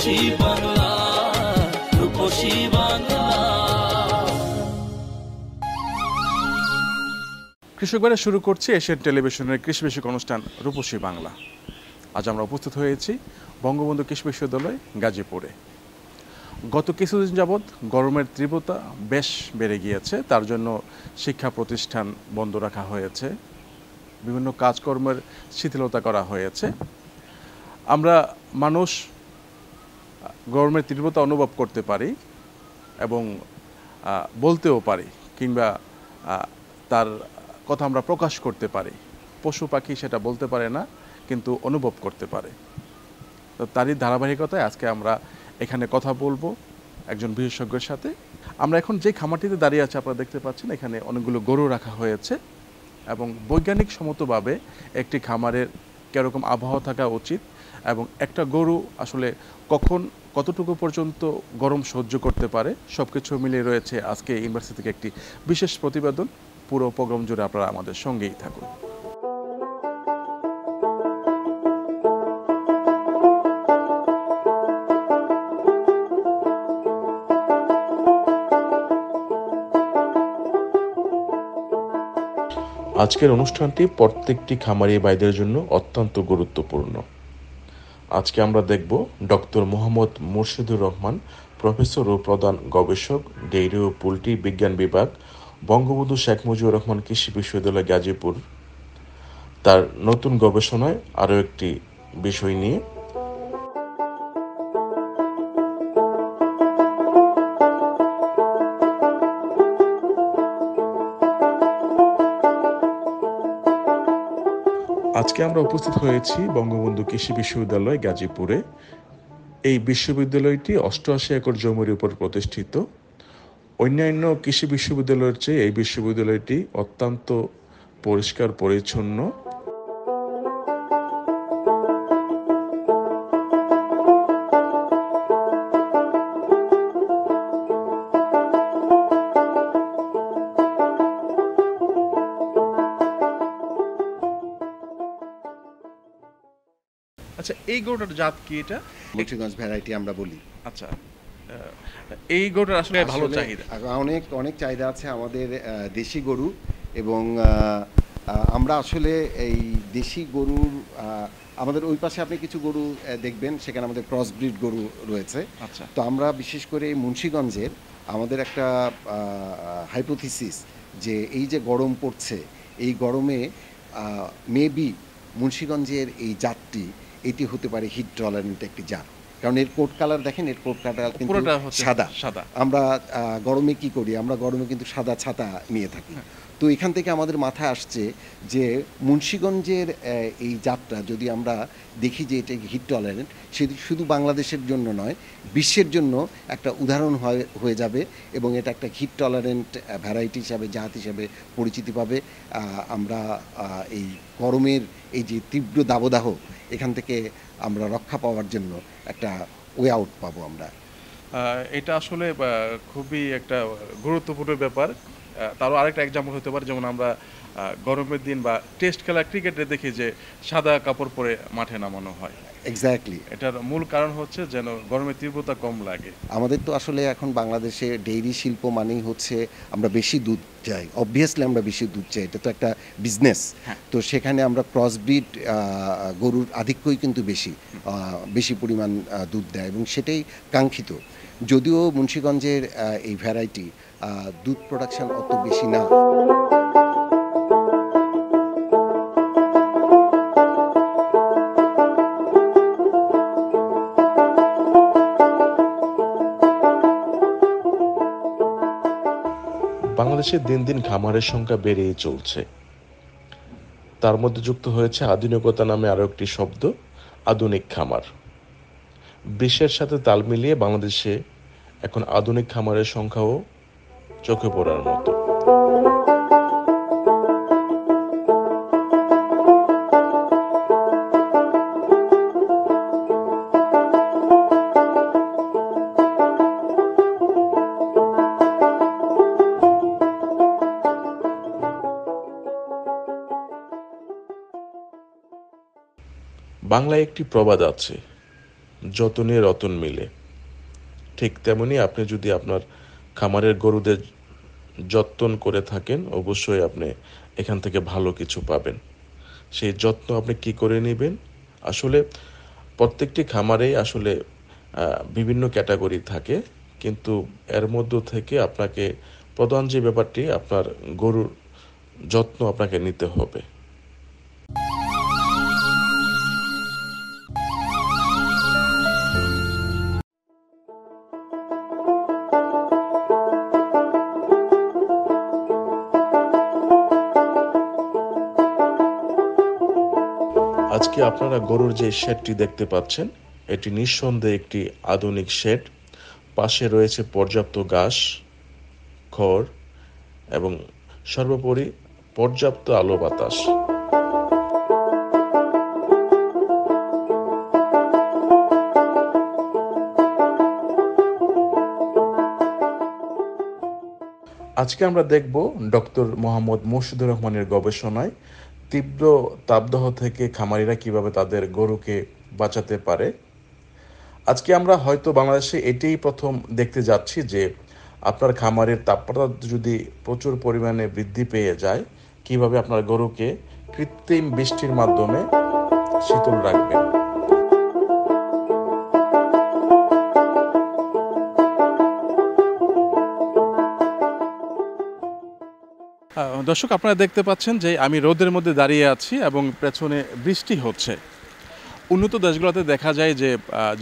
রূপসী বাংলা, রূপসী বাংলা। কৃষক ভাইরা শুরু করছি এশিয়ান টেলিভিশনের কৃষি বিষয়ক অনুষ্ঠান রূপসী বাংলা। আজ আমরা উপস্থিত হয়েছি বঙ্গবন্ধু কৃষি বিশ্ববিদ্যালয় গাজীপুরে। গত কিছুদিন যাবৎ গরমের তীব্রতা বেশ বেড়ে গিয়েছে, তার জন্য শিক্ষা প্রতিষ্ঠান বন্ধ রাখা হয়েছে, বিভিন্ন কাজকর্মের শিথিলতা করা হয়েছে। আমরা মানুষ গরমের তীব্রতা অনুভব করতে পারি এবং বলতেও পারি, কিংবা তার কথা আমরা প্রকাশ করতে পারি। পশু পাখি সেটা বলতে পারে না, কিন্তু অনুভব করতে পারে। তো তারই ধারাবাহিকতায় আজকে আমরা এখানে কথা বলবো একজন বিশেষজ্ঞের সাথে। আমরা এখন যে খামারটিতে দাঁড়িয়ে আছি আপনারা দেখতে পাচ্ছেন, এখানে অনেকগুলো গরু রাখা হয়েছে এবং বৈজ্ঞানিক সম্মতভাবে একটি খামারের কীরকম আবহাওয়া থাকা উচিত এবং একটা গরু আসলে কখন কতটুকু পর্যন্ত গরম সহ্য করতে পারে, সব কিছু মিলিয়ে রয়েছে আজকে ইউনিভার্সিটি থেকে একটি বিশেষ প্রতিবেদন। পুরো প্রোগ্রাম জুড়ে আপনারা আমাদের সঙ্গেই থাকুন। আজকের অনুষ্ঠানটি প্রত্যেকটি খামারি ভাইদের জন্য অত্যন্ত গুরুত্বপূর্ণ। আজকে আমরা দেখব ডক্টর মোহাম্মদ মুর্শিদুর রহমান, প্রফেসর ও প্রধান গবেষক, ডেইরি ও পোল্ট্রি বিজ্ঞান বিভাগ, বঙ্গবন্ধু শেখ মুজিবুর রহমান কৃষি বিশ্ববিদ্যালয় গাজীপুর, তার নতুন গবেষণায় আরও একটি বিষয় নিয়ে। আজকে আমরা উপস্থিত হয়েছি বঙ্গবন্ধু কৃষি বিশ্ববিদ্যালয় গাজীপুরে। এই বিশ্ববিদ্যালয়টি 88 একর জমির উপর প্রতিষ্ঠিত। অন্যান্য কৃষি বিশ্ববিদ্যালয়ের চেয়ে এই বিশ্ববিদ্যালয়টি অত্যন্ত পরিষ্কার পরিচ্ছন্ন। আচ্ছা, এই গরুটার জাত কি? এটা মুন্সিগঞ্জ ভ্যারাইটি আমরা বলি। আচ্ছা, এই গরুটার আসলে ভালো চাহিদা, অনেক চাহিদা আছে আমাদের দেশি গরু, এবং আমরা আসলে এই দেশি গরুর আমাদের ওই পাশে আপনি কিছু গরু দেখবেন, সেখানে আমাদের ক্রস ব্রিড গরু রয়েছে। আচ্ছা, তো আমরা বিশেষ করে মুন্সিগঞ্জের আমাদের একটা হাইপোথিসিস যে এই যে গরম পড়ছে, এই গরমে মেবি মুন্সিগঞ্জের এই জাতটি এটি হতে পারে হিট টলারেন্ট একটি জাত। কারণ এর কোট কালার দেখেন, এর কোট কালার কিন্তু সাদা। আমরা গরমে কি করি, আমরা গরমে কিন্তু সাদা ছাতা নিয়ে থাকি। তো এখান থেকে আমাদের মাথায় আসছে যে মুন্সিগঞ্জের এই জাতটা যদি আমরা দেখি যে এটা হিট টলারেন্ট, সেটি শুধু বাংলাদেশের জন্য নয়, বিশ্বের জন্য একটা উদাহরণ হয়ে যাবে, এবং এটা একটা হিট টলারেন্ট ভ্যারাইটি হিসাবে, জাত হিসাবে পরিচিতি পাবে। আমরা এই গরমের এই যে তীব্র দাবদাহ, এখান থেকে আমরা রক্ষা পাওয়ার জন্য একটা ওয়ে আউট পাবো আমরা। এটা আসলে খুবই একটা গুরুত্বপূর্ণ ব্যাপার। তারও আরেকটা এক্সাম্পল হতে পারে, যেমন আমরা গরমের দিন বা টেস্ট খেলা ক্রিকেটে দেখি যে সাদা কাপড় পরে মাঠে নামানো হয়। এক্স্যাক্টলি, এটার মূল কারণ হচ্ছে যেন গরমের তীব্রতা কম লাগে। আমাদের তো আসলে এখন বাংলাদেশে ডেইরি শিল্প মানেই হচ্ছে আমরা বেশি দুধ চাই, অবভিয়াসলি আমরা বেশি দুধ চাই, এটা তো একটা বিজনেস। তো সেখানে আমরা ক্রসব্রিড গরুর আধিক্যই কিন্তু বেশি পরিমাণ দুধ দেয়, এবং সেটাই কাঙ্ক্ষিত। যদিও মুন্সিগঞ্জের এই ভ্যারাইটি দুধ প্রোডাকশন অত বেশি না। বাংলাদেশে দিন দিন খামারের সংখ্যা বেড়েই চলছে। তার মধ্যে যুক্ত হয়েছে আধুনিকতা নামে আরো একটি শব্দ, আধুনিক খামার। বিশ্বের সাথে তাল মিলিয়ে বাংলাদেশে এখন আধুনিক খামারের সংখ্যাও চোখে পড়ার মতো। বাংলায় একটি প্রবাদ আছে, যতনে রতন মিলে। ঠিক তেমনি আপনি যদি আপনার খামারের গরুদের যত্ন করে থাকেন, অবশ্যই আপনি এখান থেকে ভালো কিছু পাবেন। সেই যত্ন আপনি কি করে নেবেন? আসলে প্রত্যেকটি খামারেই আসলে বিভিন্ন ক্যাটাগরি থাকে, কিন্তু এর মধ্য থেকে আপনাকে প্রধান যে ব্যাপারটি, আপনার গরুর যত্ন আপনাকে নিতে হবে। আজকে আপনারা গরুর যে শেডটি দেখতে পাচ্ছেন, এটি নিঃসন্দেহে একটি আধুনিক শেড। পাশে রয়েছে পর্যাপ্ত ঘাস, খড় এবং সর্বোপরি পর্যাপ্ত আলো বাতাস। আজকে আমরা দেখব ডক্টর মোহাম্মদ মুর্শিদুর রহমানের গবেষণায় তীব্র তাপদাহ থেকে খামারিরা কিভাবে তাদের গরুকে বাঁচাতে পারে। আজকে আমরা হয়তো বাংলাদেশে এটাই প্রথম দেখতে যাচ্ছি যে আপনার খামারের তাপমাত্রা যদি প্রচুর পরিমাণে বৃদ্ধি পেয়ে যায়, কিভাবে আপনার গরুকে কৃত্রিম বৃষ্টির মাধ্যমে শীতল রাখবেন। দর্শক, আপনারা দেখতে পাচ্ছেন যে আমি রোদের মধ্যে দাঁড়িয়ে আছি এবং পেছনে বৃষ্টি হচ্ছে। উন্নত দেশগুলোতে দেখা যায় যে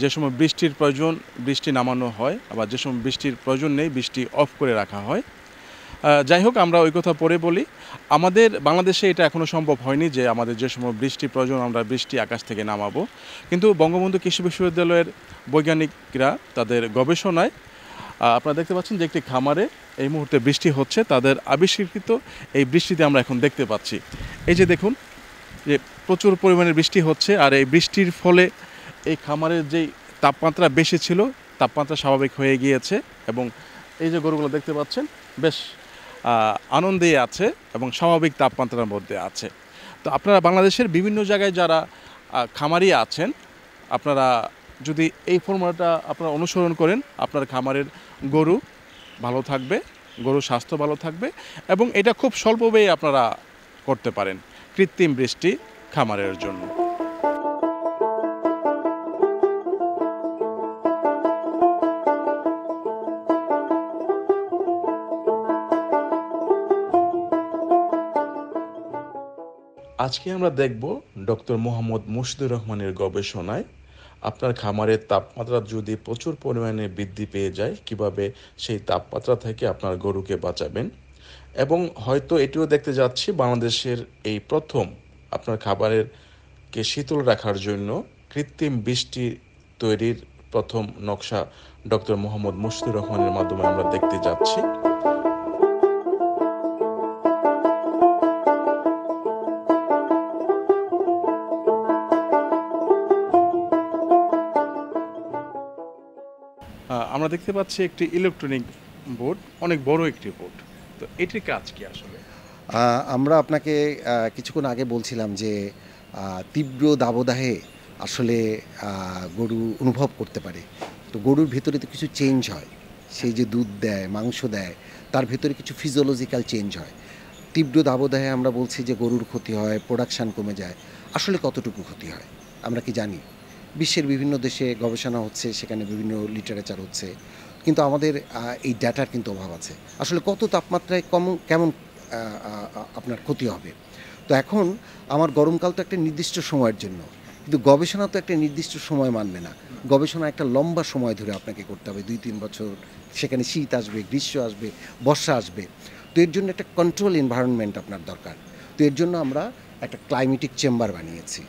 যে সময় বৃষ্টির প্রয়োজন বৃষ্টি নামানো হয়, আবার যে সময় বৃষ্টির প্রয়োজন নেই বৃষ্টি অফ করে রাখা হয়। যাই হোক, আমরা ওই কথা পরে বলি। আমাদের বাংলাদেশে এটা এখনও সম্ভব হয়নি যে আমাদের যে সময় বৃষ্টি প্রয়োজন আমরা বৃষ্টি আকাশ থেকে নামাবো। কিন্তু বঙ্গবন্ধু কৃষি বিশ্ববিদ্যালয়ের বৈজ্ঞানিকরা তাদের গবেষণায় আপনারা দেখতে পাচ্ছেন যে একটি খামারে এই মুহূর্তে বৃষ্টি হচ্ছে। তাদের আবিষ্কৃত এই বৃষ্টিতে আমরা এখন দেখতে পাচ্ছি, এই যে দেখুন যে প্রচুর পরিমাণে বৃষ্টি হচ্ছে। আর এই বৃষ্টির ফলে এই খামারের যেই তাপমাত্রা বেশি ছিল, তাপমাত্রা স্বাভাবিক হয়ে গিয়েছে এবং এই যে গরুগুলো দেখতে পাচ্ছেন বেশ আনন্দে আছে এবং স্বাভাবিক তাপমাত্রার মধ্যে আছে। তো আপনারা বাংলাদেশের বিভিন্ন জায়গায় যারা খামারি আছেন, আপনারা যদি এই ফর্মুলাটা আপনারা অনুসরণ করেন, আপনার খামারের গরু ভালো থাকবে, গরুর স্বাস্থ্য ভালো থাকবে এবং এটা খুব স্বল্প ব্যয়ে আপনারা করতে পারেন কৃত্রিম বৃষ্টি খামারের জন্য। আজকে আমরা দেখব ডক্টর মোহাম্মদ মুর্শিদুর রহমানের গবেষণায় আপনার খামারের তাপমাত্রা যদি প্রচুর পরিমাণে বৃদ্ধি পেয়ে যায়, কিভাবে সেই তাপমাত্রা থেকে আপনার গরুকে বাঁচাবেন। এবং হয়তো এটিও দেখতে যাচ্ছি বাংলাদেশের এই প্রথম আপনার খাবারেরকে শীতল রাখার জন্য কৃত্রিম বৃষ্টি তৈরির প্রথম নকশা ডক্টর মোহাম্মদ মুর্শিদুর রহমানের মাধ্যমে আমরা দেখতে যাচ্ছি। আমরা দেখতে পাচ্ছি একটি ইলেকট্রনিক বোর্ড, অনেক বড় একটি বোর্ড। তো এটির কাজ কি আসলে? আমরা আপনাকে কিছুক্ষণ আগে বলছিলাম যে তীব্র দাবদাহে আসলে গরু অনুভব করতে পারে। তো গরুর ভেতরে তো কিছু চেঞ্জ হয়, সেই যে দুধ দেয়, মাংস দেয়, তার ভেতরে কিছু ফিজিওলজিক্যাল চেঞ্জ হয়। তীব্র দাবদাহে আমরা বলছি যে গরুর ক্ষতি হয়, প্রোডাকশান কমে যায়। আসলে কতটুকু ক্ষতি হয় আমরা কি জানি? বিশ্বের বিভিন্ন দেশে গবেষণা হচ্ছে, সেখানে বিভিন্ন লিটারেচার হচ্ছে, কিন্তু আমাদের এই ডেটার কিন্তু অভাব আছে। আসলে কত তাপমাত্রায় কেমন আপনার ক্ষতি হবে। তো এখন আমার গরমকাল তো একটা নির্দিষ্ট সময়ের জন্য, কিন্তু গবেষণা তো একটা নির্দিষ্ট সময় মানবে না। গবেষণা একটা লম্বা সময় ধরে আপনাকে করতে হবে, 2-3 বছর। সেখানে শীত আসবে, গ্রীষ্ম আসবে, বর্ষা আসবে। তো এর জন্য একটা কন্ট্রোল এনভায়রনমেন্ট আপনার দরকার। তো এর জন্য আমরা একটা ক্লাইমেটিক চেম্বার বানিয়েছি।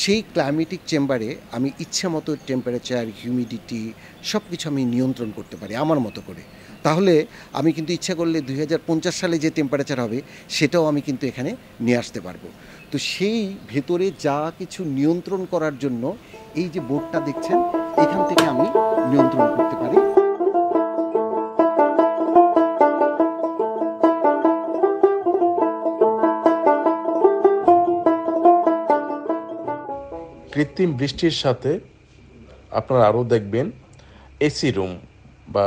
সেই ক্লাইমেটিক চেম্বারে আমি ইচ্ছা মতো টেম্পারেচার, হিউমিডিটি সব কিছু আমি নিয়ন্ত্রণ করতে পারি আমার মতো করে। তাহলে আমি কিন্তু ইচ্ছা করলে 2050 সালে যে টেম্পারেচার হবে সেটাও আমি কিন্তু এখানে নিয়ে আসতে পারবো। তো সেই ভেতরে যা কিছু নিয়ন্ত্রণ করার জন্য এই যে বোর্ডটা দেখছেন, এখান থেকে আমি নিয়ন্ত্রণ করতে পারি। কৃত্রিম বৃষ্টির সাথে আপনারা আরও দেখবেন এসি রুম বা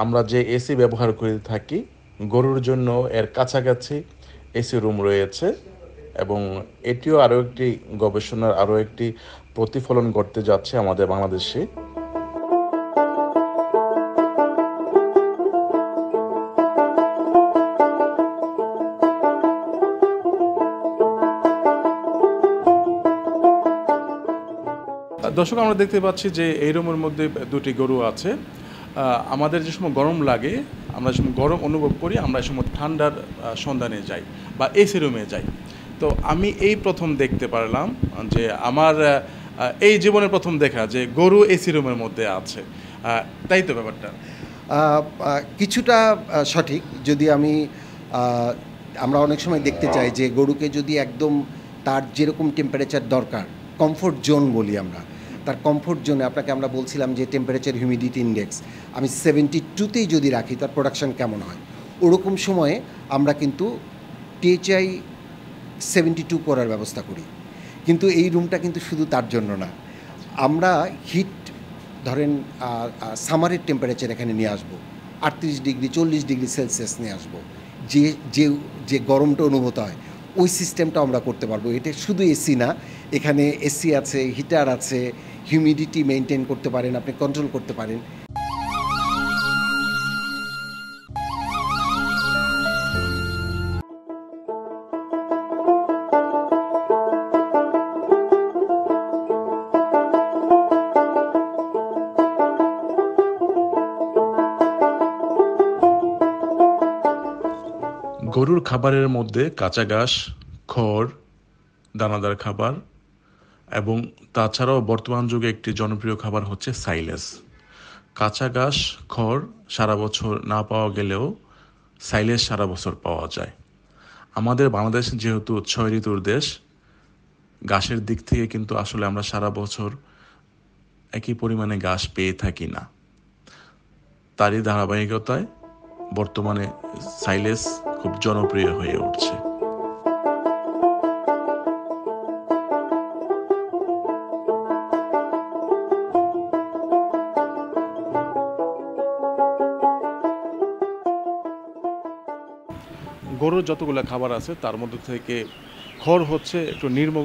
আমরা যে এসি ব্যবহার করে থাকি, গরুর জন্য এর কাছাকাছি এসি রুম রয়েছে এবং এটিও আরও একটি গবেষণার আরও একটি প্রতিফলন ঘটতে যাচ্ছে আমাদের বাংলাদেশে। দর্শক, আমরা দেখতে পাচ্ছি যে এই রুমের মধ্যে দুটি গরু আছে। আমাদের যে সময় গরম লাগে, আমরা যে সময় গরম অনুভব করি, আমরা এই সময় ঠান্ডার সন্ধানে যাই বা এসি রুমে যাই। তো আমি এই প্রথম দেখতে পারলাম যে আমার এই জীবনের প্রথম দেখা যে গরু এসি রুমের মধ্যে আছে। তাই তো ব্যাপারটা? কিছুটা সঠিক। যদি আমরা অনেক সময় দেখতে চাই যে গরুকে যদি একদম তার যেরকম টেম্পারেচার দরকার, কমফোর্ট জোন বলি আমরা, তার কমফোর্ট জোনে আমরা বলছিলাম যে টেম্পারেচার হিউমিডিটি ইন্ডেক্স আমি 72তেই যদি রাখি তার প্রোডাকশন কেমন হয়, ওরকম সময়ে আমরা কিন্তু THI 72 করার ব্যবস্থা করি। কিন্তু এই রুমটা কিন্তু শুধু তার জন্য না, আমরা হিট ধরেন সামারের টেম্পারেচার এখানে নিয়ে আসবো 38 ডিগ্রি 40 ডিগ্রি সেলসিয়াস নিয়ে আসবো, যে যে যে গরমটা অনুভূত হয় ওই সিস্টেমটা আমরা করতে পারবো। এটা শুধু এসি না, এখানে এসি আছে, হিটার আছে, হিউমিডিটি মেনটেন করতে পারেন, আপনি কন্ট্রোল করতে পারেন। গরুর খাবারের মধ্যে কাঁচা ঘাস, খড়, দানাদার খাবার এবং তাছাড়াও বর্তমান যুগে একটি জনপ্রিয় খাবার হচ্ছে সাইলেজ। কাঁচা ঘাস, খড় সারা বছর না পাওয়া গেলেও সাইলেজ সারা বছর পাওয়া যায়। আমাদের বাংলাদেশ যেহেতু 6 ঋতুর দেশ, ঘাসের দিক থেকে কিন্তু আসলে আমরা সারা বছর একই পরিমাণে ঘাস পেয়ে থাকি না। তারই ধারাবাহিকতায় বর্তমানে সাইলেজ খুব জনপ্রিয় হয়ে উঠছে। গরুর যতগুলো খাবার আছে তার মধ্যে থেকে খড় হচ্ছে একটু নিম্ন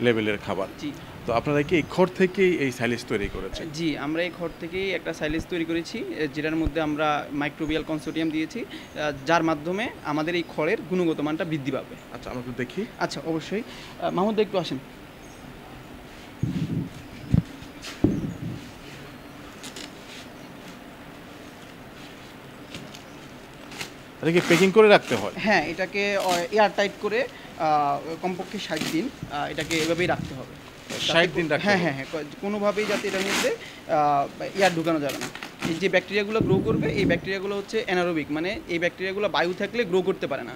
লেভেলের খাবার। জি। তো আপনারা কি এই খড় থেকেই এই সাইলেজ তৈরি করেছেন? জি, আমরা এই খড় থেকেই একটা সাইলেজ তৈরি করেছি, যেটার মধ্যে আমরা মাইক্রোবিয়াল কনসোর্টিয়াম দিয়েছি, যার মাধ্যমে আমাদের এই খড়ের গুণগত মানটা বৃদ্ধি পাবে। আচ্ছা, আমরা একটু দেখি। আচ্ছা, অবশ্যই। মাহমুদ একটু আসেন। এটা কি প্যাকিং করে রাখতে হয়? হ্যাঁ, এটাকে এয়ার টাইট করে কমপক্ষে 60 দিন এটাকে এভাবেই রাখতে হবে। 60 দিন রাখতে হ্যাঁ হবে? হ্যাঁ হ্যাঁ, কোনোভাবেই যাতে এটার মধ্যে এয়ার ঢুকানো যাবে না। এই যে ব্যাকটেরিয়াগুলো গ্রো করবে, এই ব্যাকটেরিয়াগুলো হচ্ছে অ্যানারোবিক, মানে এই ব্যাকটেরিয়াগুলো বায়ু থাকলে গ্রো করতে পারে না।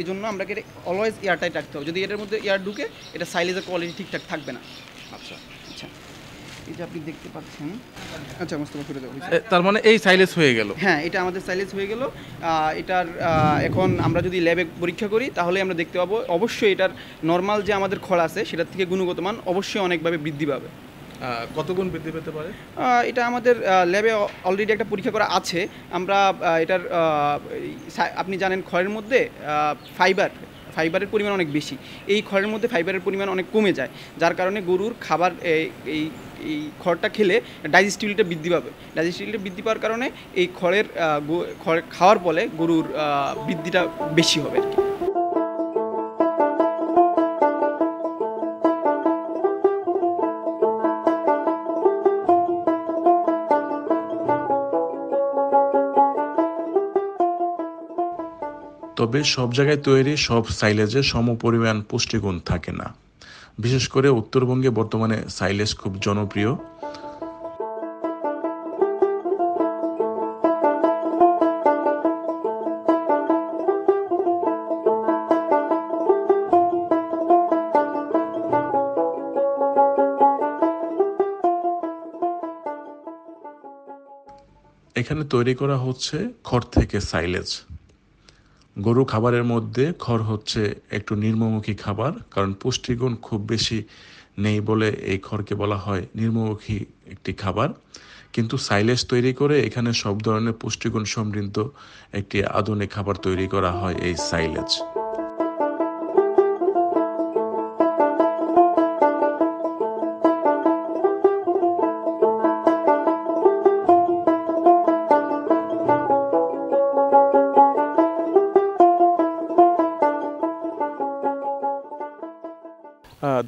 এই জন্য আমরা অলওয়েজ এয়ার টাইট রাখতে হবে। যদি এটার মধ্যে এয়ার ঢুকে, এটা সাইলেজের কোয়ালিটি ঠিকঠাক থাকবে না। আচ্ছা আচ্ছা, এই যে আপনি দেখতে পাচ্ছেন। আচ্ছা, মোস্তফা করে দেবো। তার মানে এই সাইলেজ হয়ে গেল? হ্যাঁ, এটা আমাদের সাইলেজ হয়ে গেল। এটার এখন আমরা যদি ল্যাবে পরীক্ষা করি তাহলে আমরা দেখতে পাবো অবশ্যই এটার নর্মাল যে আমাদের খড় আছে সেটার থেকে গুণগত মান অবশ্যই অনেকভাবে বৃদ্ধি পাবে। কত গুণ বৃদ্ধি পেতে পারে? এটা আমাদের ল্যাবে অলরেডি একটা পরীক্ষা করা আছে। আমরা এটার আপনি জানেন খড়ের মধ্যে ফাইবারের পরিমাণ অনেক বেশি। এই খড়ের মধ্যে ফাইবারের পরিমাণ অনেক কমে যায়, যার কারণে গরুর খাবার এই খড়টা খেলে ডাইজেস্টিবিলিটি বৃদ্ধি পাবে। ডাইজেস্টিবিলিটি বৃদ্ধি পাওয়ার কারণে এই খড় খাওয়ার ফলে গরুর বৃদ্ধিটা বেশি হবে আর কি। তবে সব জায়গায় তৈরি সব সাইলেজে সমপরিমাণ পুষ্টিগুণ থাকে না। বিশেষ করে উত্তরবঙ্গে বর্তমানে সাইলেজ খুব জনপ্রিয়। এখানে তৈরি করা হচ্ছে খড় থেকে সাইলেজ। গরু খাবারের মধ্যে খড় হচ্ছে একটু নিম্নমুখী খাবার, কারণ পুষ্টিগুণ খুব বেশি নেই বলে এই খড়কে বলা হয় নির্মমুখী একটি খাবার, কিন্তু সাইলেজ তৈরি করে এখানে সব ধরনের পুষ্টিগুণ সমৃদ্ধ একটি আধুনিক খাবার তৈরি করা হয় এই সাইলেজ।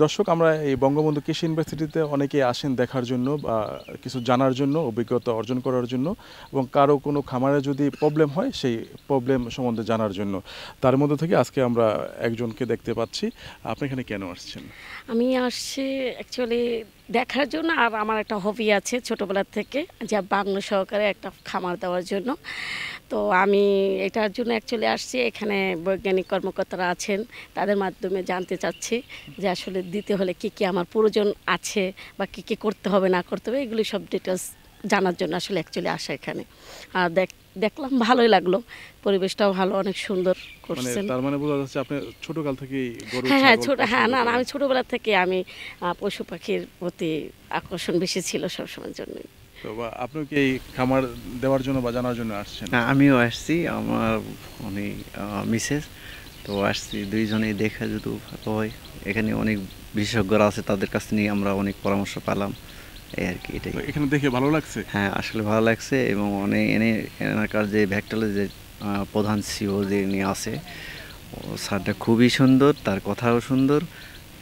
দর্শক, আমরা এই বঙ্গবন্ধু কৃষি ইউনিভার্সিটিতে অনেকে আসেন দেখার জন্য বা কিছু জানার জন্য, অভিজ্ঞতা অর্জন করার জন্য, এবং কারো কোনো খামারে যদি প্রবলেম হয় সেই প্রবলেম সম্বন্ধে জানার জন্য। তার মধ্যে থেকে আজকে আমরা একজনকে দেখতে পাচ্ছি। আপনি এখানে কেন আসছেন? আমি আসছি অ্যাকচুয়ালি দেখার জন্য, আর আমার একটা হবি আছে ছোটোবেলার থেকে, যা বাংলা সহকারে একটা খামার দেওয়ার জন্য। তো আমি এটার জন্য অ্যাকচুয়ালি আসছি। এখানে বৈজ্ঞানিক কর্মকর্তারা আছেন, তাদের মাধ্যমে জানতে চাচ্ছি যে আসলে দিতে হলে কী কী আমার প্রয়োজন আছে বা কী কী করতে হবে না করতে হবে, এগুলি সব ডিটেলস জানার জন্য আসলে অ্যাকচুয়ালি আসা এখানে। আর দেখলাম ভালোই লাগলো, পরিবেশটাও ভালো, অনেক সুন্দর করছেন। তার মানে বোঝা যাচ্ছে আপনি ছোটকাল থেকেই গরু হ্যাঁ না আমি ছোটোবেলা থেকে আমি পশু পাখির প্রতি আকর্ষণ বেশি ছিল সবসময়ের জন্যই। তো আপনি কি এই খামার দেওয়ার জন্য বা জানার জন্য আসছেন? হ্যাঁ, আমিও আসছি, আমার উনি মিসেস, তো আসছি দুইজনেই দেখা যদি ভালো হয়। এখানে অনেক বিশেষজ্ঞরা আছে, তাদের কাছ থেকে আমরা অনেক পরামর্শ পেলাম, এই আর কি। এটাই এখানে দেখে ভালো লাগছে। হ্যাঁ, আসলে ভালো লাগছে। এবং অনেক এনাকার যে ভ্যাকটালের যে প্রধান সিও যে নিয়ে আছে, ও স্যারটা খুবই সুন্দর, তার কথাও সুন্দর,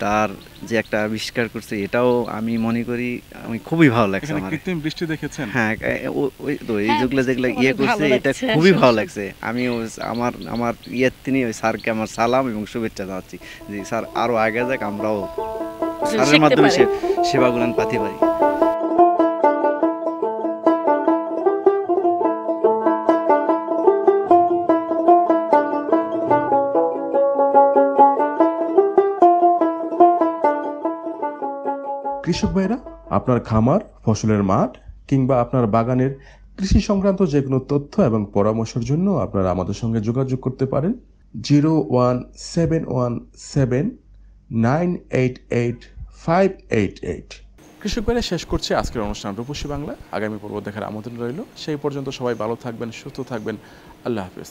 তার যে একটা আবিষ্কার করছে এটাও আমি মনে করি আমি খুবই ভালো লাগছে আমার। কৃত্রিম বৃষ্টি দেখেছেন? হ্যাঁ, ওই তো যেগুলো করছে এটা খুবই ভালো লাগছে। আমি আমার তিনি ওই স্যারকে আমার সালাম এবং শুভেচ্ছা জানাচ্ছি যে স্যার আরো আগে যাক, আমরাও স্যারের মাধ্যমে সেবাগুলো পাতে পারি। কৃষক ভাইরা, আপনার খামার, ফসলের মাঠ কিংবা আপনার বাগানের কৃষি সংক্রান্ত যে কোনো তথ্য এবং পরামর্শের জন্য আপনারা আমাদের সঙ্গে যোগাযোগ করতে পারেন 01717988588। কৃষক ভাইরা, শেষ করছে আজকের অনুষ্ঠান রূপসী বাংলা। আগামী পর্ব দেখার আমন্ত্রণ রইল। সেই পর্যন্ত সবাই ভালো থাকবেন, সুস্থ থাকবেন। আল্লাহ হাফেজ।